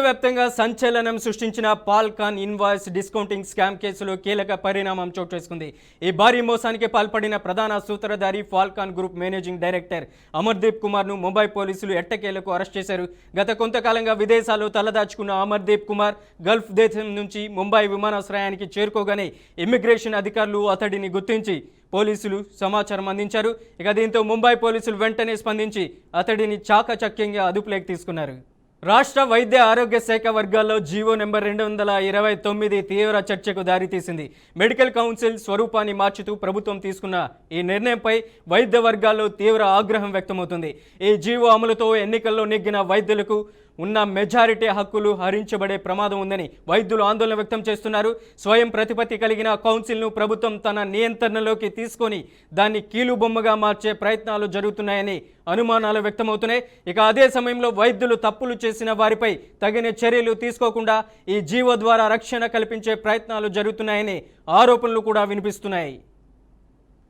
దేశవ్యాప్తంగా సంచలనం సృష్టించిన పాల్కాన్ ఇన్వాయిస్ డిస్కౌంటింగ్ స్కామ్ కేసులో కీలక పరిణామం చోటు చేసుకుంది. ఈ భారీ మోసానికి పాల్పడిన ప్రధాన సూత్రధారి Falcon group managing director Amardeep కుమార్ను ముంబై పోలీసులు ఎట్టకేలకు అరెస్ట్ చేశారు. గత కొంతకాలంగా విదేశాల్లో తలదాచుకున్న అమర్దీప్ కుమార్ గల్ఫ్ దేశం నుంచి ముంబై విమానాశ్రయానికి చేరుకోగానే ఇమ్మిగ్రేషన్ అధికారులు అతడిని గుర్తించి పోలీసులు సమాచారం అందించారు. దీంతో ముంబై పోలీసులు వెంటనే స్పందించి అతడిని చాకచక్యంగా అదుపులోకి తీసుకున్నారు. రాష్ట్ర వైద్య ఆరోగ్య శాఖ వర్గాల్లో జీవో నెంబర్ 229 తీవ్ర చర్చకు దారితీసింది. మెడికల్ కౌన్సిల్ స్వరూపాన్ని మార్చుతూ ప్రభుత్వం తీసుకున్న ఈ నిర్ణయంపై వైద్య వర్గాల్లో తీవ్ర ఆగ్రహం వ్యక్తమవుతుంది. ఈ జీవో అమలుతో ఎన్నికల్లో నెగ్గిన వైద్యులకు ఉన్న మెజారిటీ హక్కులు హరించబడే ప్రమాదం ఉందని వైద్యులు ఆందోళన వ్యక్తం చేస్తున్నారు. స్వయం ప్రతిపత్తి కలిగిన కౌన్సిల్ను ప్రభుత్వం తన నియంత్రణలోకి తీసుకొని దాన్ని కీలుబొమ్మగా మార్చే ప్రయత్నాలు జరుగుతున్నాయని అనుమానాలు వ్యక్తమవుతున్నాయి. అదే సమయంలో వైద్యులు తప్పులు చేసిన వారిపై తగిన చర్యలు తీసుకోకుండా ఈ జీవో ద్వారా రక్షణ కల్పించే ప్రయత్నాలు జరుగుతున్నాయని ఆరోపణలు కూడా వినిపిస్తున్నాయి.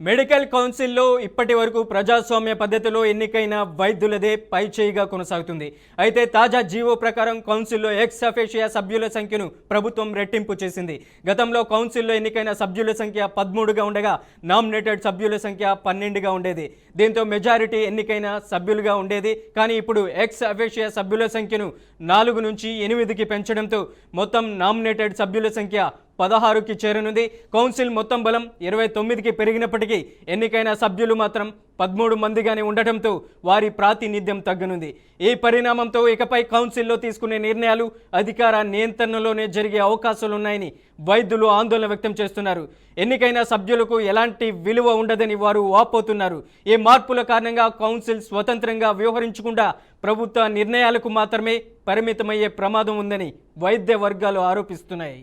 మెడికల్ కౌన్సిల్లో ఇప్పటి వరకు ప్రజాస్వామ్య పద్ధతిలో ఎన్నికైన వైద్యులదే పైచేయిగా కొనసాగుతుంది. అయితే తాజా జీవో ప్రకారం కౌన్సిల్లో ఎక్స్ అఫేషియా సభ్యుల సంఖ్యను ప్రభుత్వం రెట్టింపు చేసింది. గతంలో కౌన్సిల్లో ఎన్నికైన సభ్యుల సంఖ్య 13గా ఉండగా నామినేటెడ్ సభ్యుల సంఖ్య 12గా ఉండేది. దీంతో మెజారిటీ ఎన్నికైన సభ్యులుగా ఉండేది. కానీ ఇప్పుడు ఎక్స్ అఫేషియా సభ్యుల సంఖ్యను 4 నుంచి 8కి పెంచడంతో మొత్తం నామినేటెడ్ సభ్యుల సంఖ్య 16కి చేరనుంది. కౌన్సిల్ మొత్తం బలం 29కి పెరిగినప్పటికీ ఎన్నికైన సభ్యులు మాత్రం 13 మందిగానే ఉండటంతో వారి ప్రాతినిధ్యం తగ్గనుంది. ఈ పరిణామంతో ఇకపై కౌన్సిల్లో తీసుకునే నిర్ణయాలు అధికార నియంత్రణలోనే జరిగే అవకాశాలున్నాయని వైద్యులు ఆందోళన వ్యక్తం చేస్తున్నారు. ఎన్నికైన సభ్యులకు ఎలాంటి విలువ ఉండదని వారు వాపోతున్నారు. ఈ మార్పుల కారణంగా కౌన్సిల్ స్వతంత్రంగా వ్యవహరించకుండా ప్రభుత్వ నిర్ణయాలకు మాత్రమే పరిమితమయ్యే ప్రమాదం ఉందని వైద్య వర్గాలు ఆరోపిస్తున్నాయి.